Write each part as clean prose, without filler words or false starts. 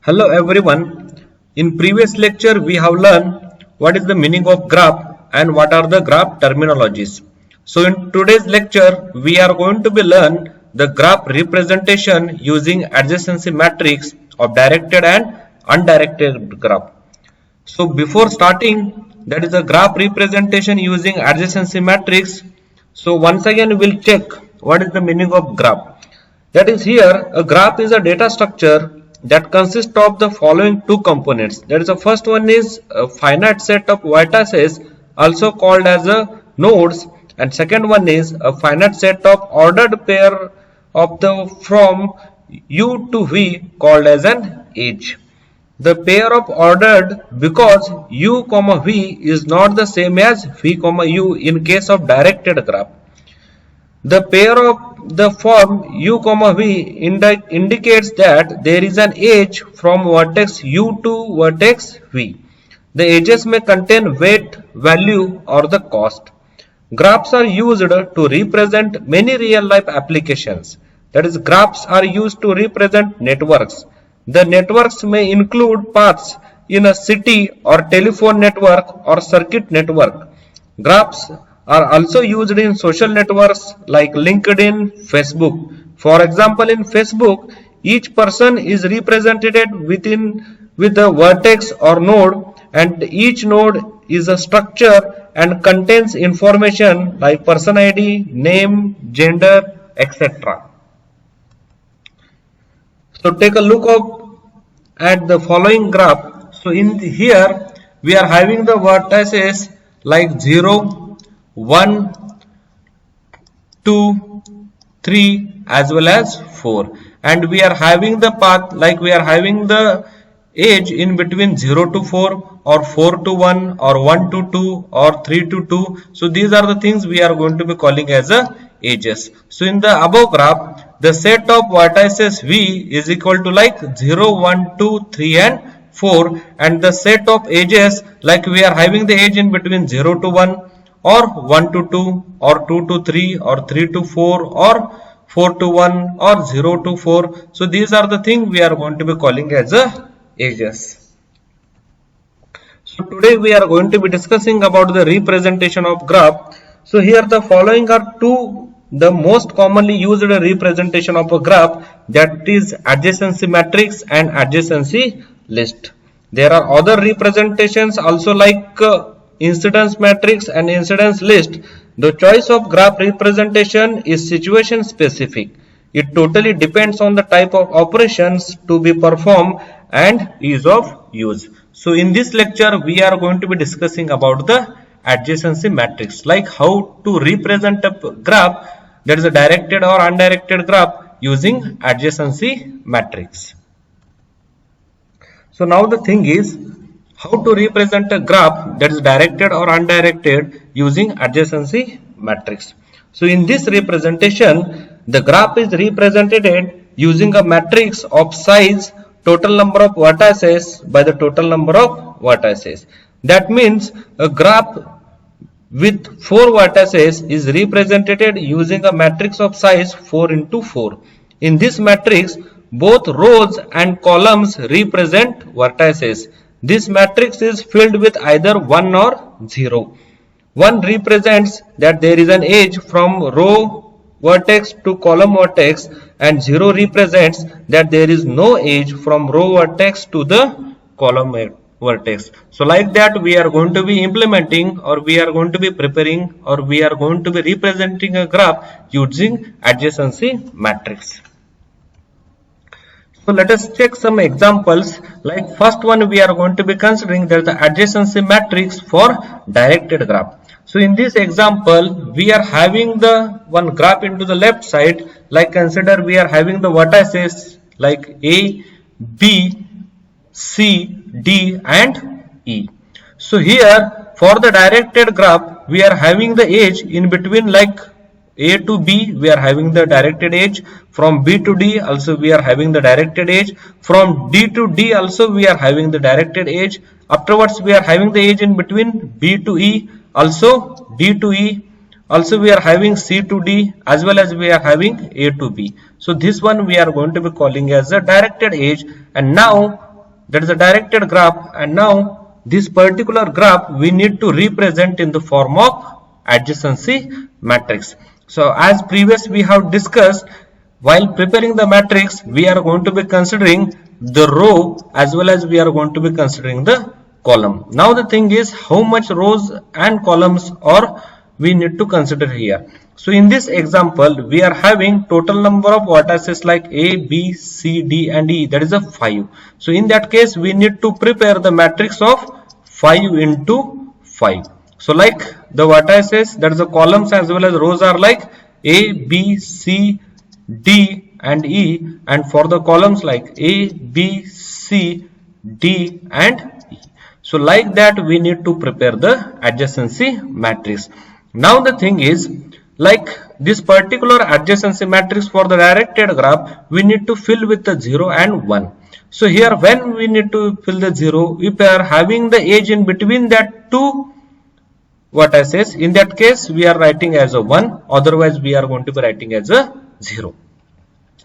Hello everyone. In previous lecture we have learned what is the meaning of graph and what are the graph terminologies. So in today's lecture we are going to be learn the graph representation using adjacency matrix of directed and undirected graph. So before starting, that is a graph representation using adjacency matrix. So once again we will check what is the meaning of graph. That is, here a graph is a data structure that consists of the following two components. That is, the first one is a finite set of vertices, also called as a nodes, and second one is a finite set of ordered pair of the from u to v called as an edge. The pair of ordered because u comma v is not the same as v comma u in case of directed graph. The pair of the form u comma v indicates that there is an edge from vertex u to vertex v. The edges may contain weight, value or the cost. Graphs are used to represent many real life applications. That is, graphs are used to represent networks. The networks may include paths in a city or telephone network or circuit network. Graphs are also used in social networks like LinkedIn, Facebook. For example, in Facebook, each person is represented with a vertex or node, and each node is a structure and contains information like person ID, name, gender, etc. So take a look at the following graph. So in here we are having the vertices like 0, 1, 2, 3 as well as 4, and we are having the path like we are having the edge in between 0 to 4 or 4 to 1 or 1 to 2 or 3 to 2. So these are the things we are going to be calling as a edges. So in the above graph, the set of vertices v is equal to like 0, 1, 2, 3 and 4, and the set of edges like we are having the edge in between 0 to 1 or 1 to 2 or 2 to 3 or 3 to 4 or 4 to 1 or 0 to 4. So these are the things we are going to be calling as a edges. So today we are going to be discussing about the representation of graph. So here the following are the most commonly used representation of a graph, that is adjacency matrix and adjacency list. There are other representations also like incidence matrix and incidence list. The choice of graph representation is situation specific. It totally depends on the type of operations to be performed and ease of use. So in this lecture we are going to be discussing about the adjacency matrix, like how to represent a graph, that is a directed or undirected graph, using adjacency matrix. So now the thing is, how to represent a graph that is directed or undirected using adjacency matrix. So in this representation, the graph is represented using a matrix of size total number of vertices by the total number of vertices. That means a graph with 4 vertices is represented using a matrix of size 4 into 4. In this matrix, both rows and columns represent vertices. This matrix is filled with either 1 or 0. 1 represents that there is an edge from row vertex to column vertex, and 0 represents that there is no edge from row vertex to the column vertex. So like that we are going to be implementing, or we are going to be preparing, or we are going to be representing a graph using adjacency matrix. So let us check some examples. Like first one we are going to be considering, that is the adjacency matrix for directed graph. So in this example we are having the one graph into the left side. Like consider we are having the vertices like A, B, C, D and E. So here for the directed graph we are having the edge in between, like A to B we are having the directed edge, from B to D also we are having the directed edge, from D to D also we are having the directed edge. Afterwards we are having the edge in between B to E, also D to E, also we are having C to D, as well as we are having A to B. So this one we are going to be calling as a directed edge. And now that is a directed graph, and now this particular graph we need to represent in the form of adjacency matrix. So as previous we have discussed, while preparing the matrix we are going to be considering the row as well as we are going to be considering the column. Now the thing is, how much rows and columns are we need to consider here. So in this example we are having total number of vertices like A, B, C, D and E, that is a 5. So in that case we need to prepare the matrix of 5 into 5. So like the vertices, that is the columns as well as rows are like A, B, C, D and E, and for the columns like A, B, C, D and E. So like that we need to prepare the adjacency matrix. Now the thing is, like this particular adjacency matrix for the directed graph we need to fill with the 0 and 1. So here when we need to fill the 0, if we are having the edge in between that two vertices, in that case we are writing as a 1, otherwise we are going to be writing as a 0.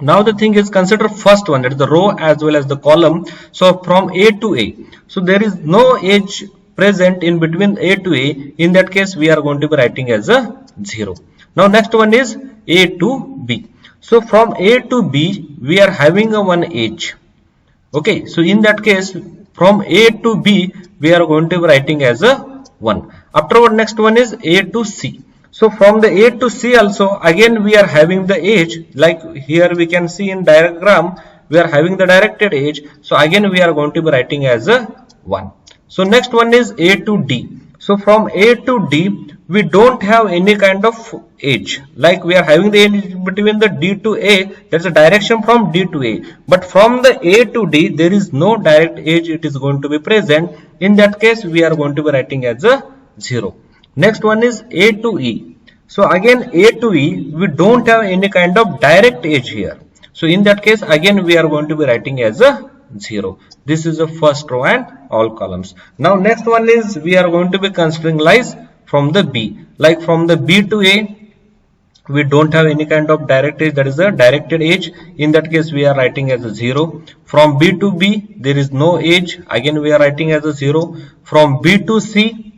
Now the thing is, consider first one, that is the row as well as the column. So from A to A, so there is no edge present in between A to A, in that case we are going to be writing as a 0. Now next one is A to B. So from A to B we are having a one edge. Okay, so in that case from A to B we are going to be writing as a 1. Afterward next one is A to C. So from the A to C also again we are having the edge, like here we can see in diagram we are having the directed edge. So again we are going to be writing as a 1. So next one is A to D. So from A to D we don't have any kind of edge, like we are having the edge between the D to A, that's a direction from D to A, but from the A to D there is no direct edge it is going to be present. In that case we are going to be writing as a 0. Next one is A to E. So again A to E we don't have any kind of direct edge here. So in that case again we are going to be writing as a 0. This is the first row and all columns. Now next one is we are going to be considering lies from the B. Like from the B to A we don't have any kind of direct edge, that is a directed edge. In that case we are writing as a 0. From B to B there is no edge, again we are writing as a 0. From B to C,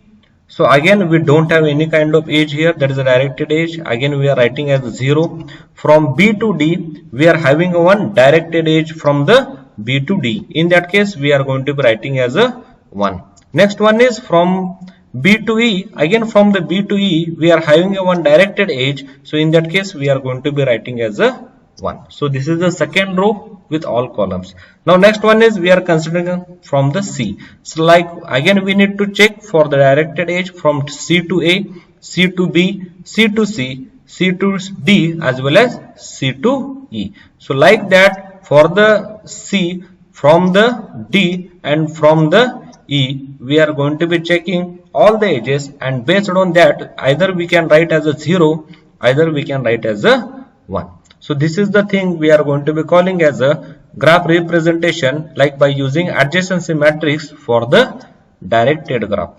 so again we don't have any kind of edge here, that is a directed edge, again we are writing as a 0. From B to D we are having a one directed edge from the B to D, in that case we are going to be writing as a 1. Next one is from B to E. Again from the B to E we are having a one directed edge, so in that case we are going to be writing as a 1. So this is the second row with all columns. Now next one is we are considering from the C. So like again we need to check for the directed edge from C to A, C to B, C to C, C to D as well as C to E. So like that for the C, from the D and from the E we are going to be checking all the edges, and based on that either we can write as a 0, either we can write as a 1. So this is the thing we are going to be calling as a graph representation, like by using adjacency matrix for the directed graph.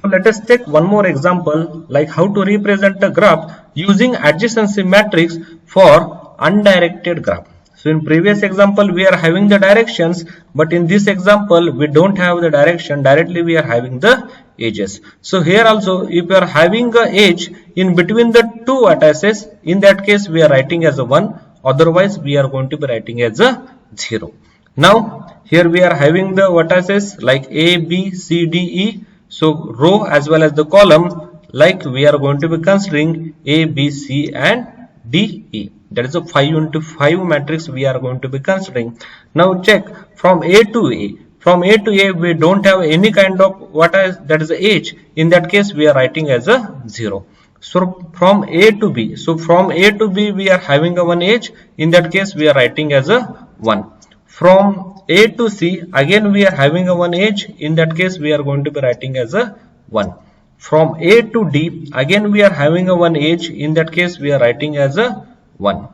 So let us take one more example, like how to represent a graph using adjacency matrix for undirected graph. So in previous example we are having the directions, but in this example we don't have the direction, directly we are having the edges. So here also if you are having a edge in between the two vertices, in that case we are writing as a 1, otherwise we are going to be writing as a 0. Now here we are having the vertices like A, B, C, D, E. So row as well as the column, like we are going to be considering A, B, C and D, E. That is a 5 into 5 matrix we are going to be considering. Now check from A to A. From A to A we don't have any kind of that is the edge. In that case we are writing as a 0. So from A to B. So from A to B we are having a one edge. In that case we are writing as a 1. From A to C again we are having a one edge. In that case we are going to be writing as a 1. From A to D again we are having a one edge. In that case we are writing as a 1.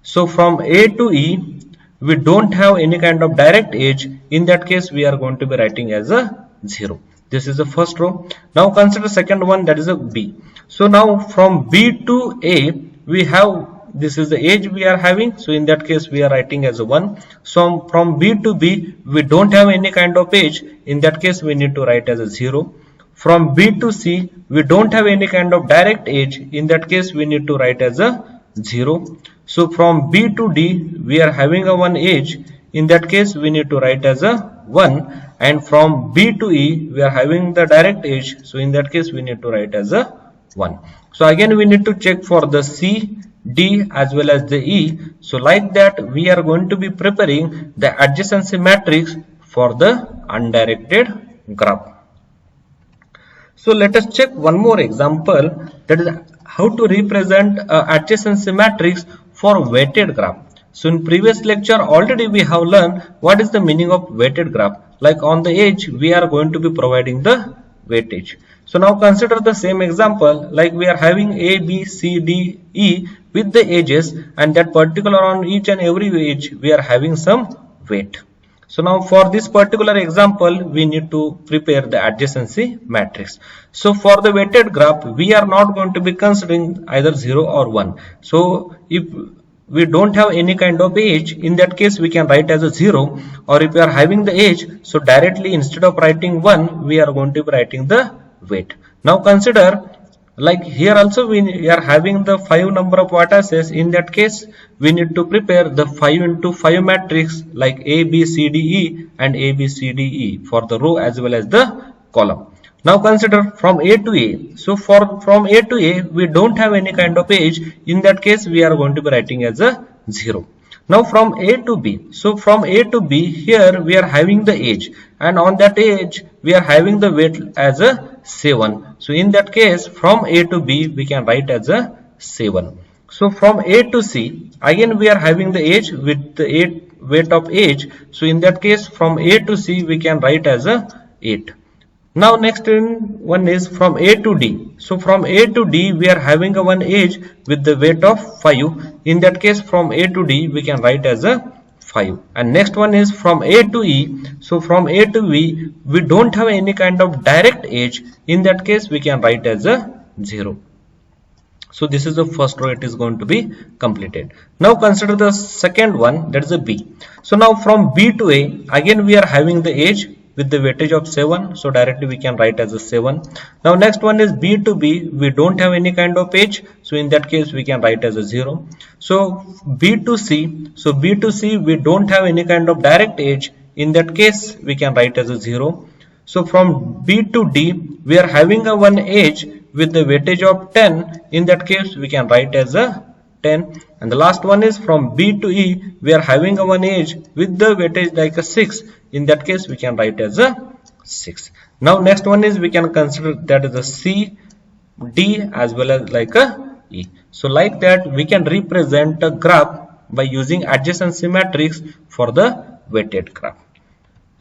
So from A to E we don't have any kind of direct edge. In that case we are going to be writing as a 0. This is the first row. Now consider second one, that is a B. So now from B to A we have this is the age we are having, so in that case we are writing as a 1. So from B to B we don't have any kind of age, in that case we need to write as a 0. From B to C we don't have any kind of direct age, in that case we need to write as a 0. So from B to D we are having a 1 age, in that case we need to write as a 1. And from B to E we are having the direct age, so in that case we need to write as a 1. So again we need to check for the C, D as well as the E. So like that we are going to be preparing the adjacency matrix for the undirected graph. So let us check one more example, that is how to represent adjacency matrix for weighted graph. So in previous lecture already we have learned what is the meaning of weighted graph. Like on the edge we are going to be providing the weightage. So now consider the same example, like we are having A, B, C, D, E with the edges, and that particular on each and every edge we are having some weight. So now for this particular example we need to prepare the adjacency matrix. So for the weighted graph we are not going to be considering either 0 or 1. So if we don't have any kind of age, in that case we can write as a 0, or if we are having the age, so directly instead of writing 1 we are going to be writing the weight. Now consider, like here also we are having the 5 number of vertices, in that case we need to prepare the 5 into 5 matrix like A, B, C, D, E and A, B, C, D, E for the row as well as the column. Now consider from A to A. So from A to A we don't have any kind of age, in that case we are going to be writing as a 0. Now from A to B, so from A to B here we are having the age, and on that age we are having the weight as a 7. So in that case from A to B we can write as a 7. So from A to C again we are having the age with the weight of age, so in that case from A to C we can write as a 8. Now next one is from A to D. So from A to D we are having a 1 age with the weight of 5. In that case from A to D we can write as a 5. And next one is from A to E. So from A to E we don't have any kind of direct age. In that case we can write as a 0. So this is the first row, it is going to be completed. Now consider the second one, that is a B. So now from B to A again we are having the age with the weightage of 7, so directly we can write as a 7. Now next one is B to B, we don't have any kind of age, so in that case we can write as a 0. So B to C, so B to C we don't have any kind of direct age, in that case we can write as a 0. So from B to D we are having a 1 age with the weightage of 10, in that case we can write as a 10. And the last one is from B to E we are having a 1 age with the weightage like a 6, in that case we can write as a 6. Now next one is we can consider that is a C, D as well as like a E. So like that we can represent a graph by using adjacency matrix for the weighted graph.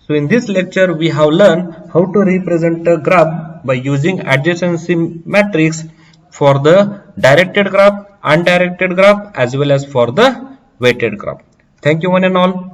So in this lecture we have learned how to represent a graph by using adjacency matrix for the directed graph, undirected graph as well as for the weighted graph. Thank you one and all.